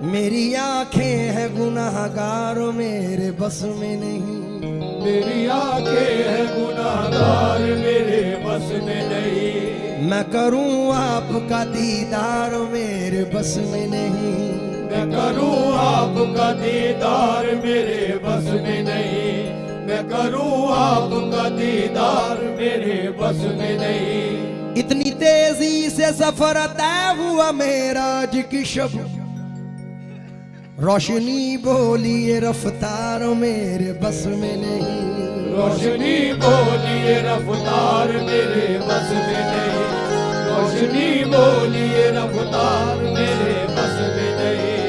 मेरी आंखें हैं गुनाहगार मेरे बस में नहीं, मेरी आंखें हैं गुनाहगार मेरे बस में नहीं। मैं करूं आपका दीदार मेरे बस में नहीं, मैं करूं आपका दीदार मेरे बस में नहीं। मैं करूं आपका दीदार मेरे बस में नहीं। इतनी तेजी से सफर तय हुआ मेराज की शब, रोशनी बोलिए रफ्तार मेरे बस में नहीं, रोशनी बोलिए रफ्तार मेरे बस में नहीं। रोशनी बोलिए रफ्तार मेरे बस में नहीं।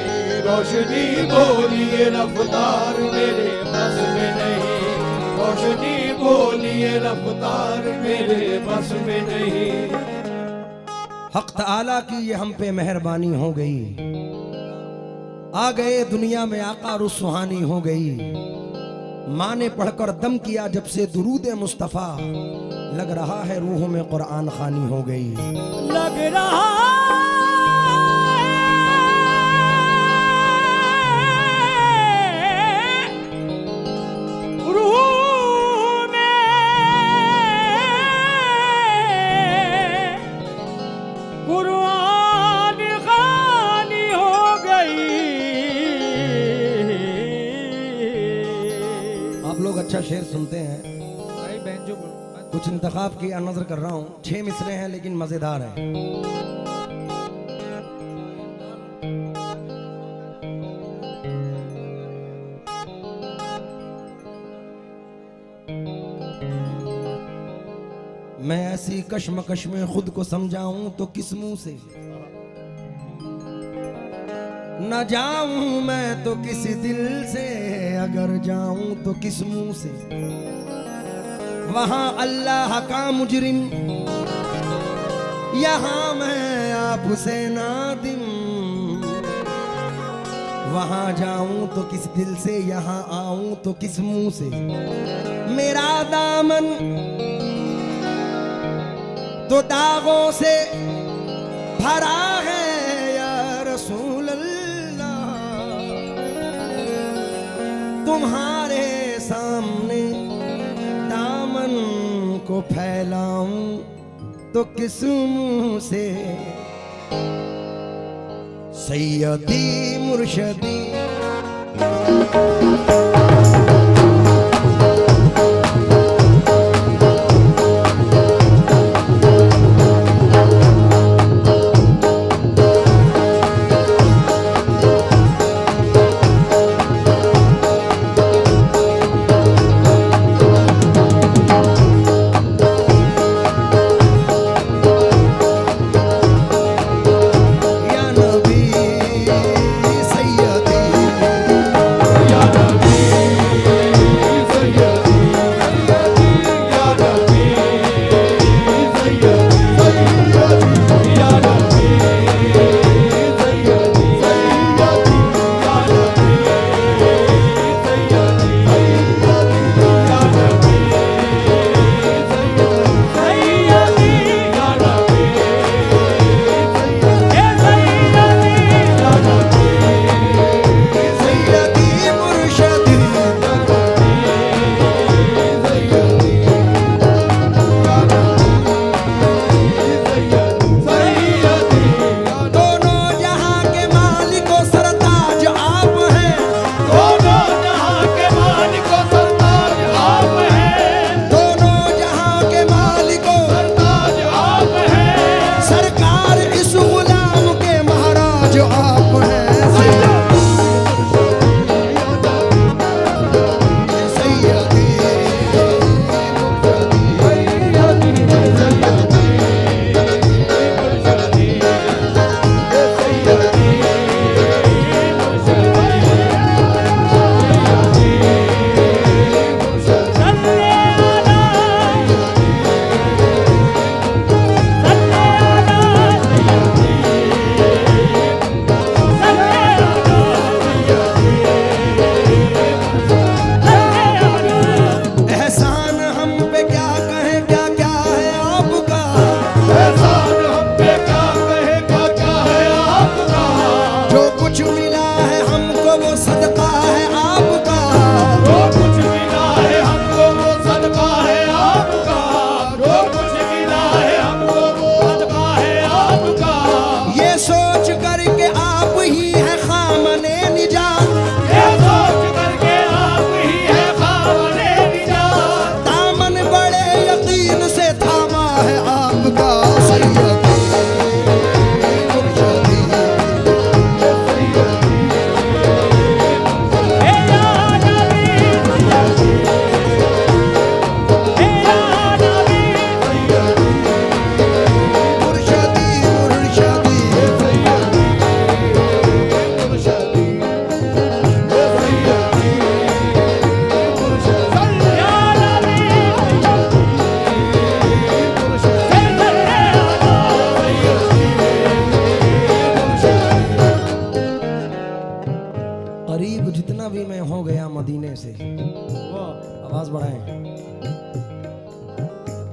रोशनी बोलिए रफ्तार मेरे बस में नहीं। रोशनी बोलिए रफ्तार मेरे बस में नहीं। हक ताला की ये हम पे मेहरबानी हो गई, आ गए दुनिया में आका रुस सुहानी हो गई। माँ ने पढ़कर दम किया जब से दुरूद मुस्तफा, लग रहा है रूह में कुरान खानी हो गई। लग रहा अच्छा शेर सुनते हैं भाई बहन जो कुछ इंतखाब किया नजर कर रहा हूं। 6 मिसरे हैं लेकिन मजेदार हैं। मैं ऐसी कश्मकश में खुद को समझाऊं तो किस मुंह से, न जाऊं मैं तो किस दिल से, अगर जाऊं तो किस मुंह से। वहां अल्लाह का मुजरिम, यहां मैं आपसे नादिम। वहां जाऊं तो किस दिल से, यहां आऊं तो किस मुंह से। मेरा दामन तो दागों से भरा है या रसूल अल्लाह, तुम्हारे सामने दामन को फैलाऊं तो किस मुंह से। सैयदी मुर्शदी या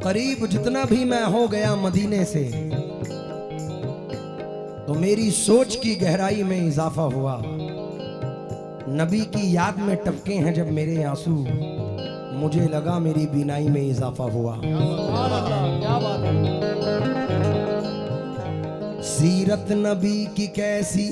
करीब जितना भी मैं हो गया मदीने से, तो मेरी सोच की गहराई में इजाफा हुआ। नबी की याद में टपके हैं जब मेरे आंसू, मुझे लगा मेरी बीनाई में इजाफा हुआ। क्या बात है। सीरत नबी की कैसी,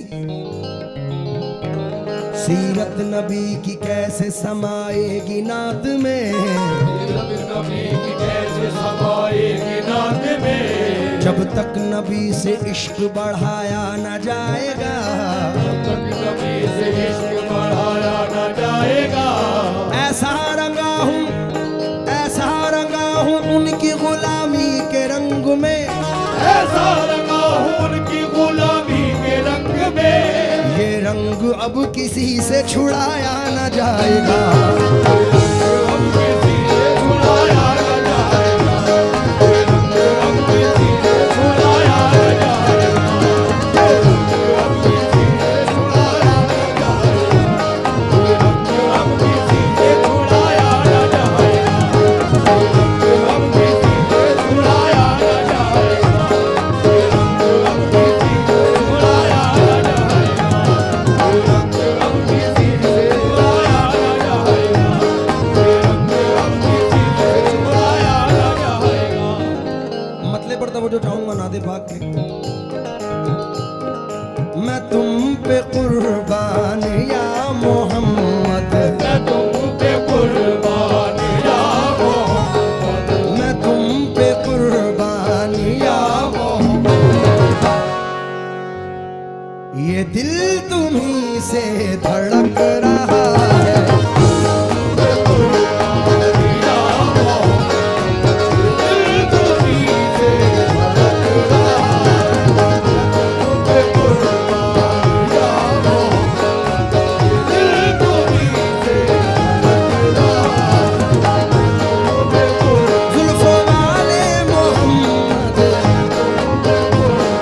सीरत नबी की कैसे समाएगी नात में, सीरत नबी की कैसे समाएगी नात में, जब तक नबी से इश्क बढ़ाया न जाएगा, जब तक नबी से इश्क बढ़ाया न जाएगा। ऐसा रंगा हूँ उनकी गुलामी के रंग में, ऐसा रंगा हूँ उनकी गुलामी के रंग में, ये रंग अब किसी से छुड़ाया न जाएगा। हम किसी से छुड़ाया न जाएगा, ये रंग हम किसी से छुड़ाया न जाएगा, ये रंग हम किसी से छुड़ाया न जाएगा, ये रंग हम किसी से छुड़ाया न जाएगा, ये रंग हम किसी से छुड़ाया न जाएगा, ये रंग हम किसी से छुड़ाया न जाएगा, ये रंग हम किसी से छुड़ाया न जाएगा, ये रंग हम किसी से छुड़ाया न जाएगा। मतले पर तवज्जो चाहूंगा नादे पाक के। मैं तुम पे कुर्बान या मोहम्मद, मैं तुम पे कुर्बान या मोहम्मद, मैं तुम पे कुर्बान या मोहम्मद, ये दिल तुम्ही से धड़क रहा है, या मोहम्मद, दिल तुम्हीं से धड़क रहा है। तुम पे कुर्बान या मोहम्मद, दिल तुम्हीं से धड़क रहा है। तुम पे कुर्बान जुल्फों वाले मोहम्मद,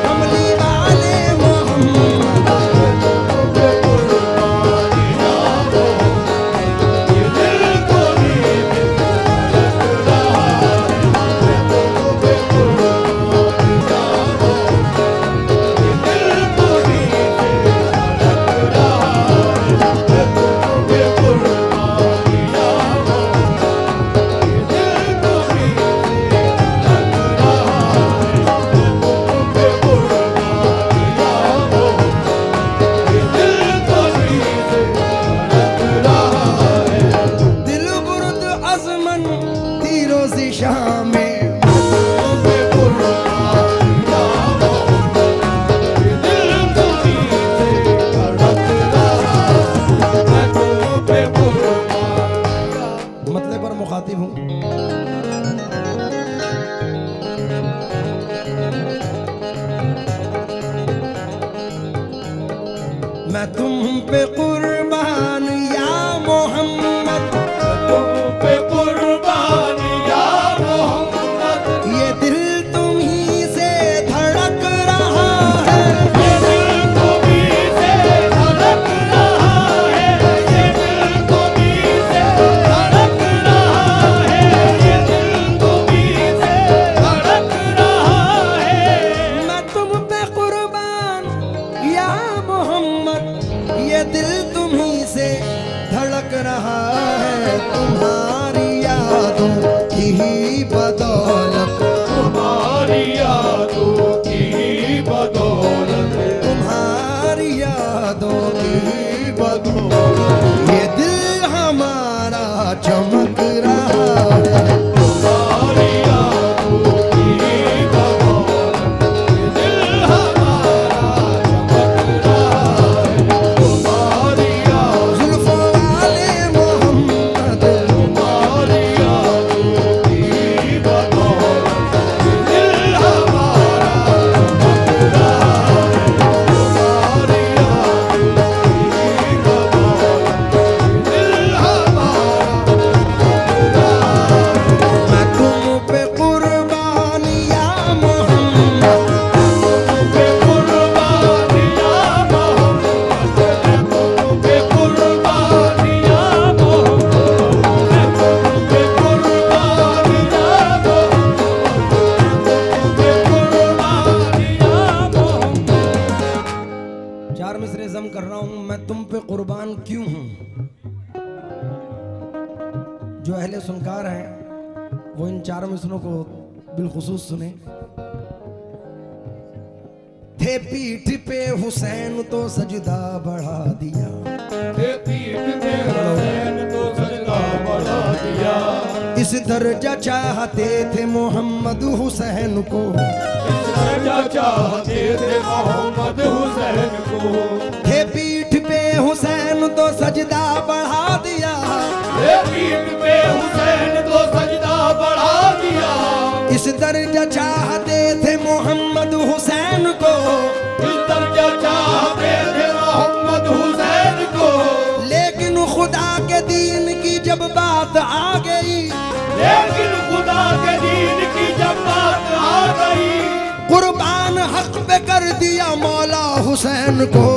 कमली वाले मोहम्मद, दिल बुर्द अज़मन तीरों से शामे, मतले पर मुखातिब हूँ। मैं तुम पे कुर्बान या मोहम्मद, ये दिल तुम्ही से धड़क रहा है, मैं तुम पे कुर्बान या मोहम्मद, ये दिल तुम्ही से धड़क रहा है। तुम्हारी यादों की ही बदौलत, तुम्हारी यादों की बदौलत, तुम्हारी यादों की ही बदौलत, ये दिल हमारा चमक रहा है। तुम्हारी यादों की बदौलत, ये दिल हमारा चमक रहा है। तुम्हारी यादों जुल्फों वाले मोहम्मद, तुम्हारी यादों की बदौलत, वो इन चारों मिसरों को बिलखुसूस सुने। थे पीठ पे हुसैन तो सजदा बढ़ा दिया, थे पीठ पे हुसैन तो सजदा बढ़ा दिया। इस दर्जा चाहते थे मोहम्मद हुसैन को, इस दर्जा चाहते थे मोहम्मद हुसैन को। थे पीठ पे हुसैन तो सजदा बढ़ा दिया, थे पीठ पे हुसैन तो सजदा बढ़ा दिया। इस दर्जा चाहते थे मोहम्मद हुसैन को, इस दर्जा चाहते थे मोहम्मद हुसैन को। लेकिन खुदा के दीन की जब बात आ गई, लेकिन खुदा के दीन की जब बात आ गई, कुर्बान हक पे कर दिया मौला हुसैन को।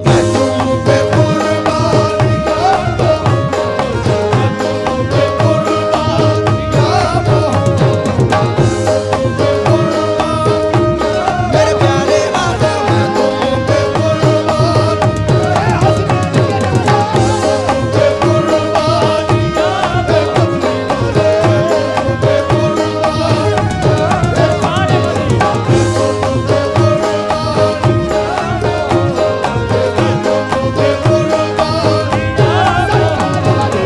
मैं तुम पे कुर्बान करता हूं, मैं तुम पे कुर्बान करता हूं। मेरे प्यारे आका मैं तुम पे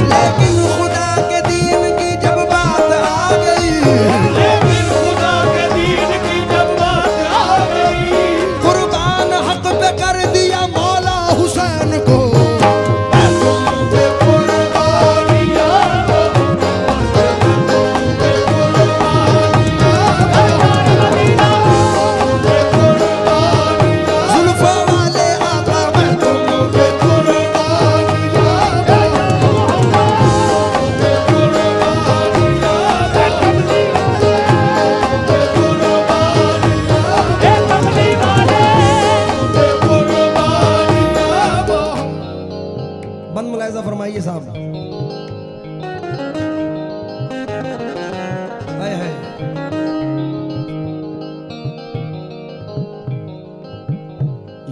लेकिन खुदा के दीन की जब बात आ गई, लेकिन खुदा के दीन की जब बात आ गई, कुर्बान हक पे कर दिया मौला हुसैन को। मैं तुम पे कुर्बान करता हूं, मैं तुम पे कुर्बान करता हूं। जुल्फों वाले आका मैं तुम पे बंद मुलायजा फरमाइए साहब। हाय हाय।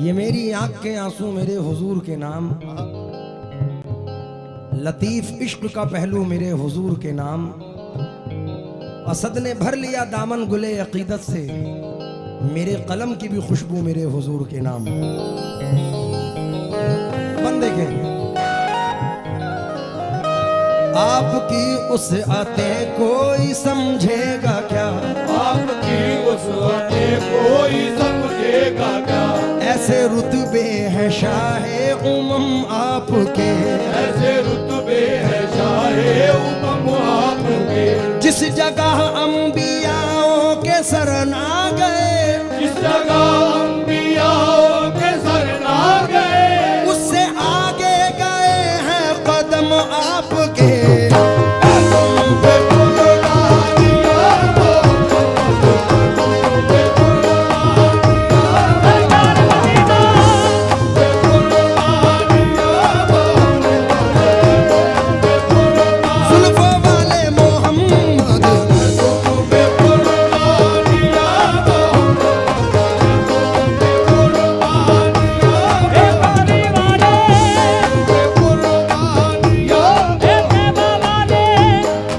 ये मेरी आंख के आंसू मेरे हुजूर के नाम, लतीफ इश्क का पहलू मेरे हुजूर के नाम। असद ने भर लिया दामन गुले अकीदत से, मेरे कलम की भी खुशबू मेरे हुजूर के नाम। बंद देखें, आपकी उस आते कोई समझेगा क्या, आपकी वसअते कोई समझेगा क्या। ऐसे रुतबे हैं शाहे उमम आपके, ऐसे रुतबे है शाहे उमम आपके। जिस जगह अंबियाओं के सर ना गए, जिस जगह अंबियाओं के सर ना गए, उससे आगे गए हैं कदम आपके। तुम पे कुर्बान करता हूं, तुम पे कुर्बान करता हूं। पे कुर्बान करता हूं। जुल्फों वाले मोहम्मद तुम पे कुर्बान करता हूं, तुम पे कुर्बान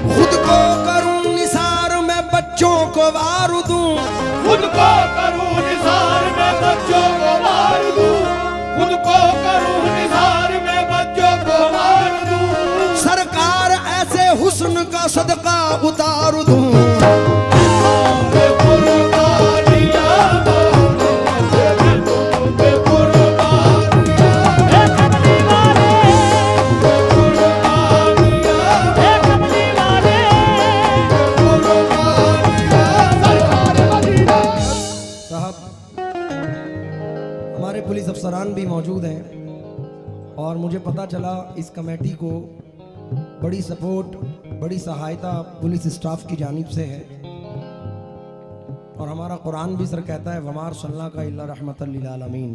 खुद को करूं निसार मैं बच्चों को वार दूं, खुद को करूं निसार में बच्चों को मार दूं। खुद को करूं निसार में बच्चों को मार दूं। सरकार ऐसे हुस्न का सदका उतार दूं। पे कुर्बान करता हूं, मैं तुम पे कुर्बान करता हूं। पे कुर्बान करता हूं। साहब हमारे पुलिस अफसरान भी मौजूद हैं और मुझे पता चला इस कमेटी को बड़ी सपोर्ट, बड़ी सहायता पुलिस स्टाफ की जानिब से है। और हमारा कुरान भी सर कहता है वमार सल्ला का इल्ला रहमतल लिल आलमीन।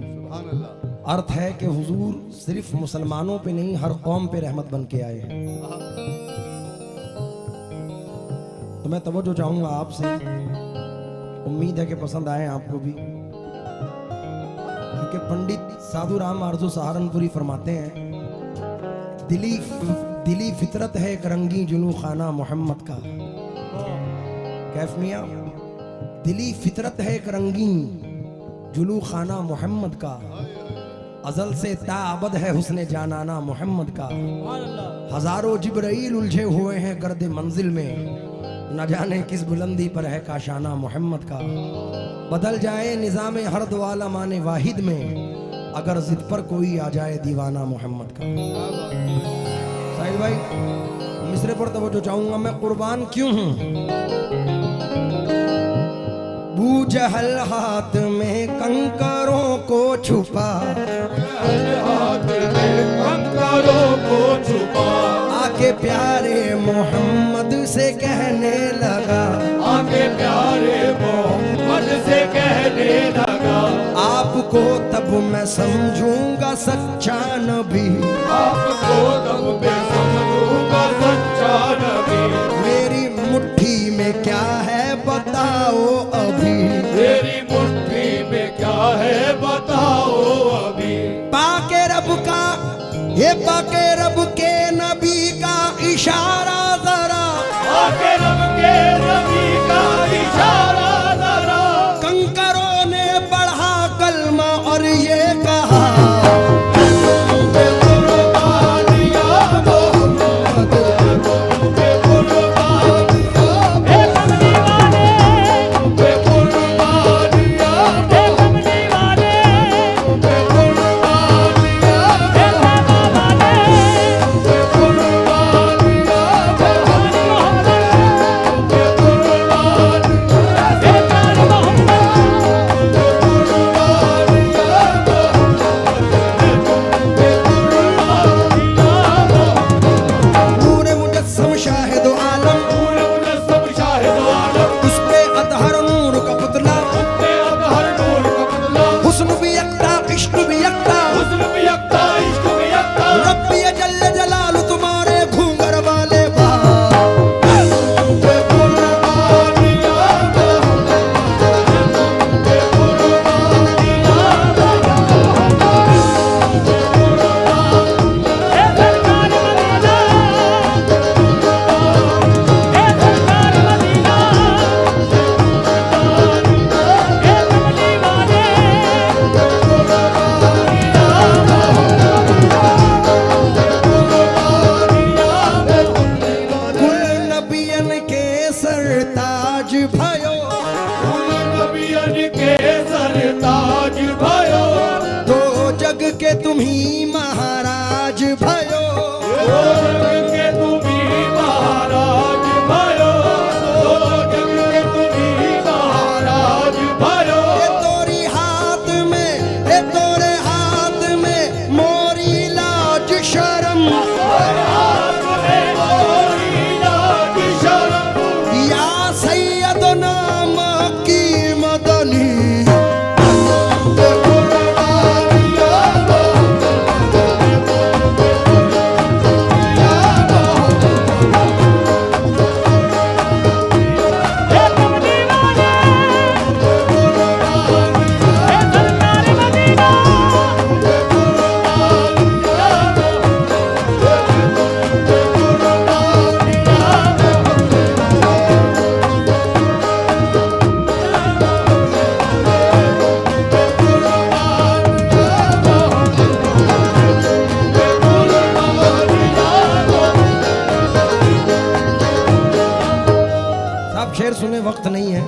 अर्थ है कि हुजूर सिर्फ मुसलमानों पे नहीं हर कौम पे रहमत बन के आए हैं। तो मैं तवज्जो चाहूंगा आपसे, उम्मीद है कि पसंद आए आपको भी, क्योंकि पंडित साधु राम आरजू सहारनपुरी फरमाते हैं दिली फितरत है एक रंगी जुनू खाना मोहम्मद का, कैफ मियां, दिली फितरत है एक रंगीन, जुलू खाना मोहम्मद का, अजल से ताबद है हुस्ने जानाना मोहम्मद का। हजारों जिब्राइल उलझे हुए हैं गर्द मंजिल में, न जाने किस बुलंदी पर है काशाना मोहम्मद का। बदल जाए निजाम हर्द वाला माने वाहिद में, अगर जिद पर कोई आ जाए दीवाना मोहम्मद का। साहिल भाई मिसरे पर तवज्जो चाहूंगा, मैं कुर्बान क्यों हूं। बूजहल हाथ में कंकरों को छुपा, हाथ में कंकरों को छुपा, आके प्यारे मोहम्मद से कहने लगा, आके प्यारे मोहम्मद से कहने लगा, आपको तब मैं समझूंगा सच्चा नबी, आपको तब मैं समझूंगा सच्चा नबी। मेरी मुट्ठी में क्या है बताओ अभी, तेरी मुट्ठी में क्या है बताओ अभी। पाके रब का, ये पाके रब के नबी का इशारा जरा, आके रब के नबी का इशारा जरा, कंकरों ने पढ़ा कलमा और ये कहा, तुम्ही महाराज भयो, के तुम्ही महाराज भयो, जग के तुम्ही महाराज भयो। ये तोरी हाथ में, ये तोरे हाथ में मोरी लाज शर्म, हाथ में मोरी लाज शर्म, या सैयद नाम की मदनी, शेर सुने वक्त नहीं है।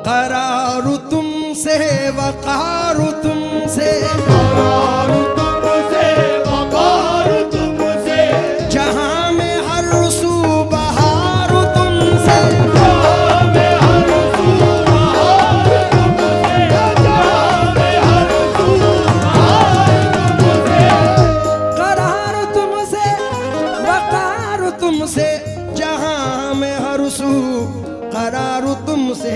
करारू तुमसे वकारू तुमसे, करारू तुमसे वकारू तुमसे, जहां में हर सू बहारू तुमसे, जहां में हर सू बहार तुमसे, जहां में हर सू बहार तुमसे। करारू तुमसे वकारू तुमसे, जहां में हर सू करारू तुमसे,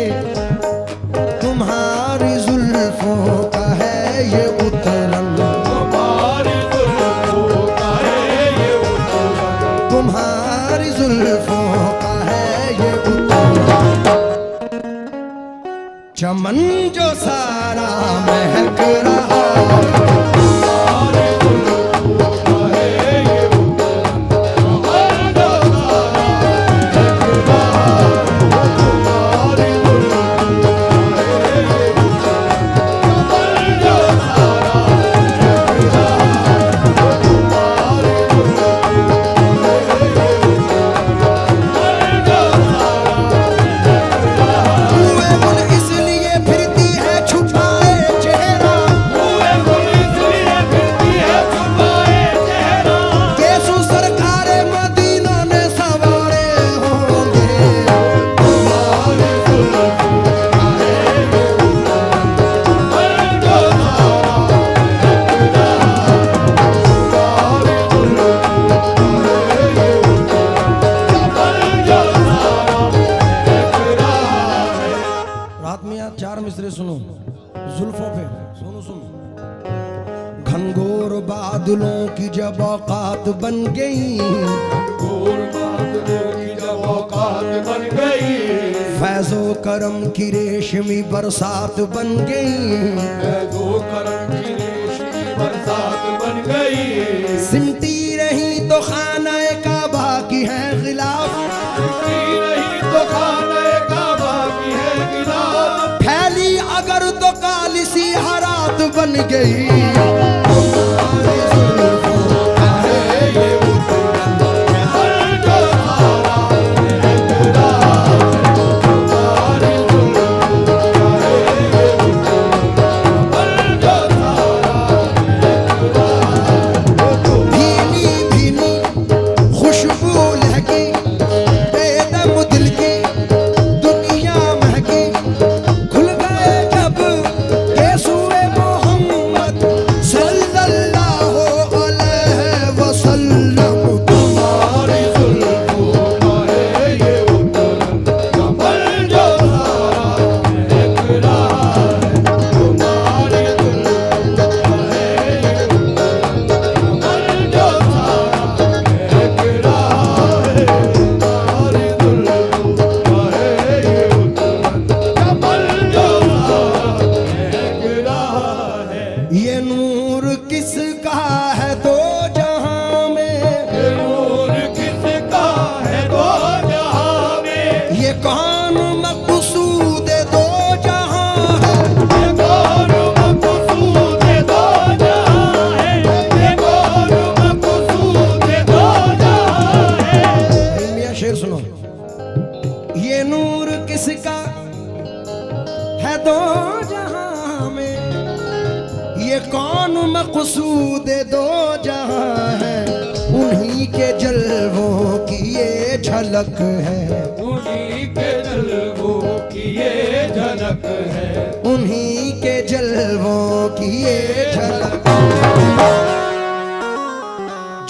तुम्हारी जुल्फों का है ये उतरन, तुम्हारी जुल्फों का है ये उतरन, तुम्हारी जुल्फों का है ये उतरन, चमन जो सारा महक रहा, तुम्हारी जुल्फों का है ये उतरन, चमन जो सारा महक रहा। जुल्फों पे सुनो सुन। घनघोर बादलों की जब औकात बन गई, घोर बादलों की जब औकात बन गई, फैजो करम की रेशमी बरसात बन गई, फैज़ो करम की रेशमी बरसात बन गई, सिमटी रही तो खाना काबा की है गिलाफ, सिमटी रही तो खाने काबा की है गिलाफ, फैली अगर तो काली सी हरात बन गई। मकसूद दो जहां है, उन्हीं के जलवों की ये झलक है, उन्हीं के जलवों की ये झलक है, उन्हीं के जलवों की ये झलक,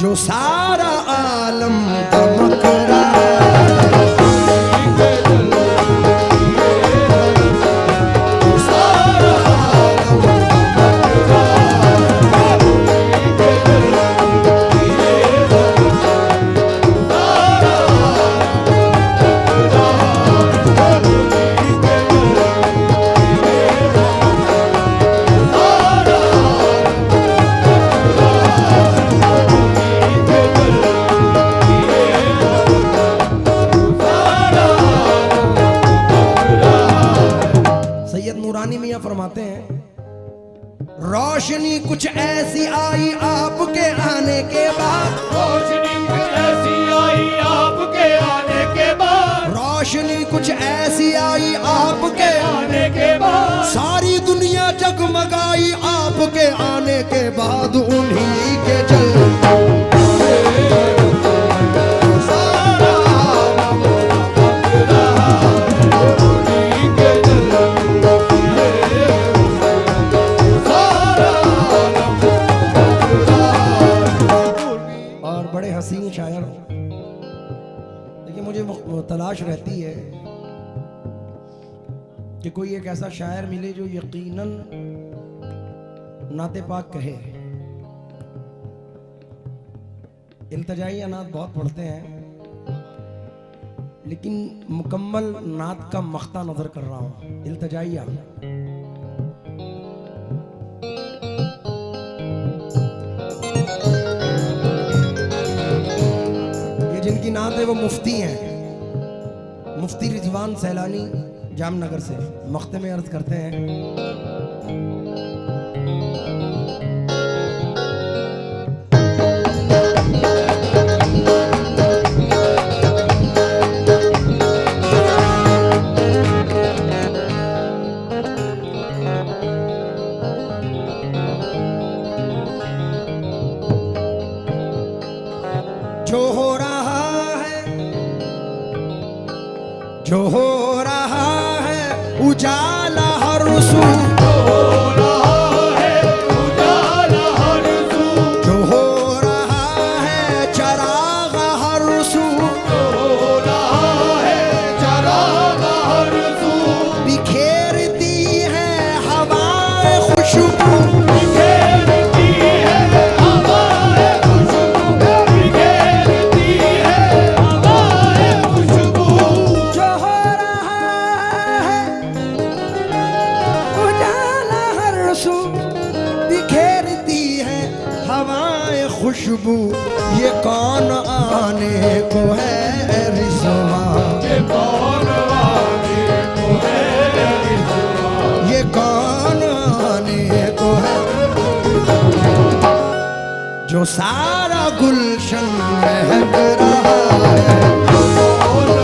जो सारा आलम दमक रहा है। फरमाते हैं, रोशनी कुछ ऐसी आई आपके आने के बाद, रोशनी कुछ ऐसी आई आपके आने के बाद, रोशनी कुछ ऐसी आई आपके आने के बाद, सारी दुनिया जगमगाई आपके आने के बाद, उन्हीं के जल हसीन शायर। देखिए मुझे तलाश रहती है कि कोई एक ऐसा शायर मिले जो यकीनन नाते पाक कहे। इल्तिजाई नात बहुत पढ़ते हैं, लेकिन मुकम्मल नात का मख्ता नजर कर रहा हूं। इल्तिजाइया जिनकी नात है वो मुफ्ती हैं, मुफ्ती रिजवान सैलानी जामनगर से मख्ते में अर्ज करते हैं, जो हो रहा है उजाला हर सू, जो हो रहा है उजाला हर सू, जो हो रहा है चराग हर सू, जो हो रहा है चराग हर सू, बिखेरती है हवाएं कौन आने को है रिजवान, ये कौन आने को है जो सारा गुलशन महक रहा है। कौन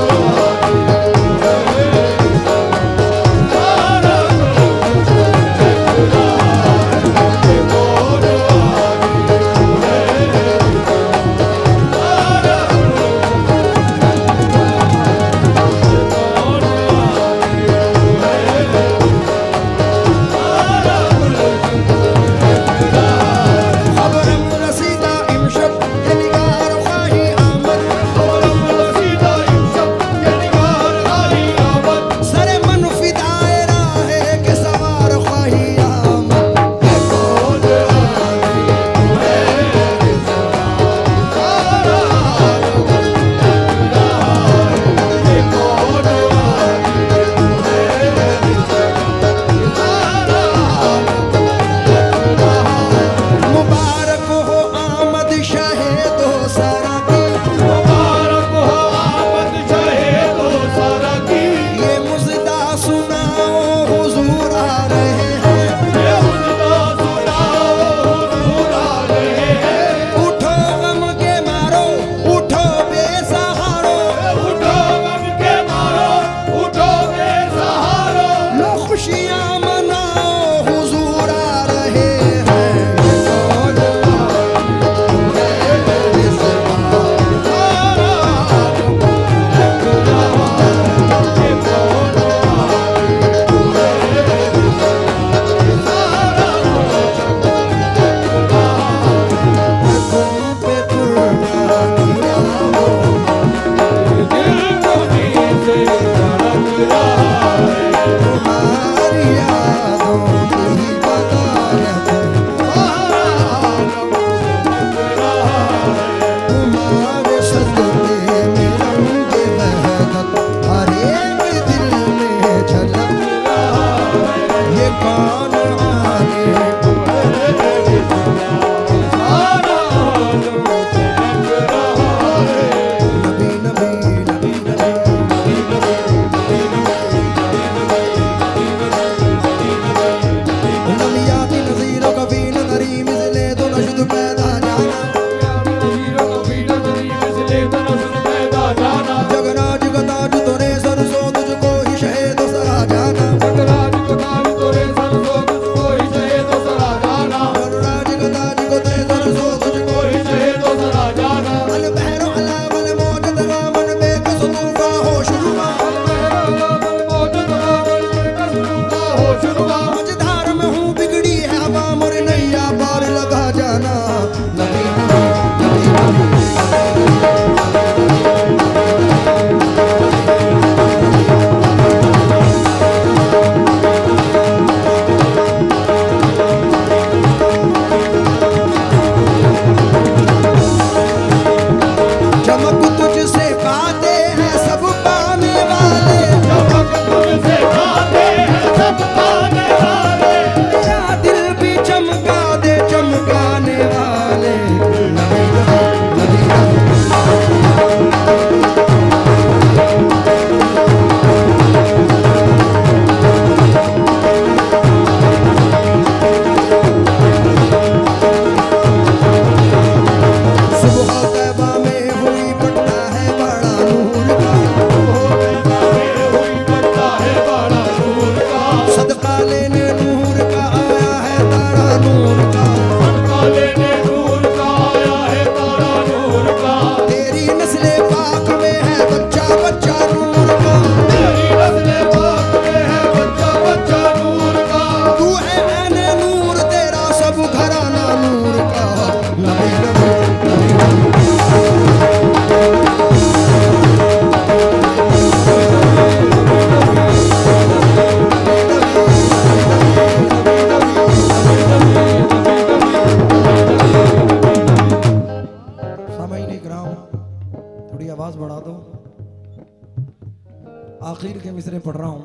आखिर के मिसरे पढ़ रहा हूं,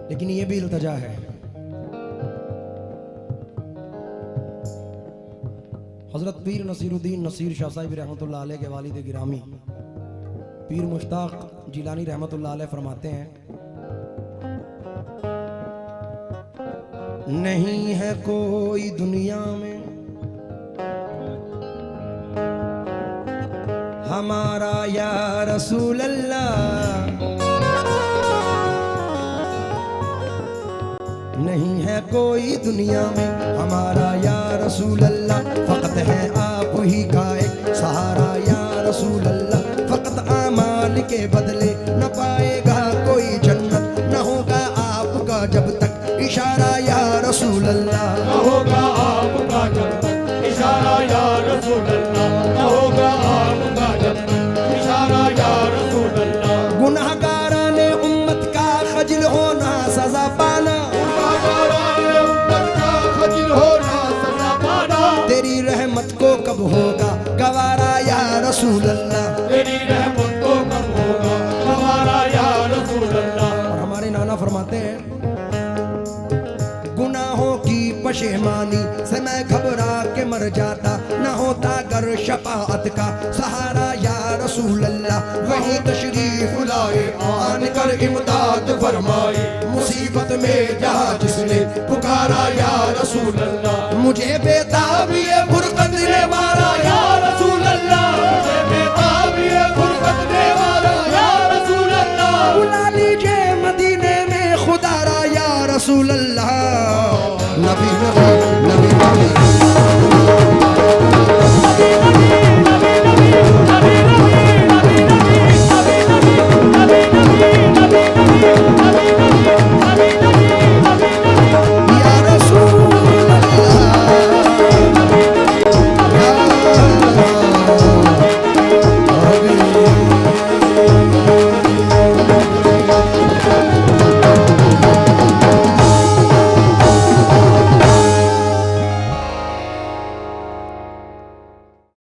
लेकिन ये भी इल्तजा है। हजरत पीर नसीरुद्दीन नसीर शाह साहिब रहमतुल्लाह अलैह के वालिद गिरामी पीर मुश्ताक जिलानी रहमतुल्लाह अलैह फरमाते हैं, नहीं है कोई दुनिया में हमारा या रसूल अल्लाह, नहीं है कोई दुनिया में हमारा या रसूल अल्लाह, फकत है आप ही का एक सहारा या रसूल अल्लाह, फकत आमाल के बदले न पाएगा कोई जन्नत, न होगा आपका जब तक इशारा या रसूल अल्लाह, न होगा आपका जब तक इशारा या रसूल अल्लाह, न होगा आपका जब तक इशारा या रसूल अल्लाह। गुनाहगाराने उम्मत का खजिल होना सजा पाना, गुनाहगाराने उम्मत का खजिल होना सजा पाना, तेरी रहमत को कब होगा गवारा या रसूल अल्लाह, तेरी रहमत को कब होगा हमारा या रसूल अल्लाह। और हमारे नाना फरमाते हैं, गुनाहों की पशेमानी से मैं घबरा के मर जाता, न होता गर शफाअत का सहारा या रसूल अल्लाह, वही तशरीफ लाए आन कर इमदाद फरमाए, मुसीबत में जहाँ जिसने पुकारा या रसूल अल्लाह, मुझे बेताब ये फुरकत ने मारा या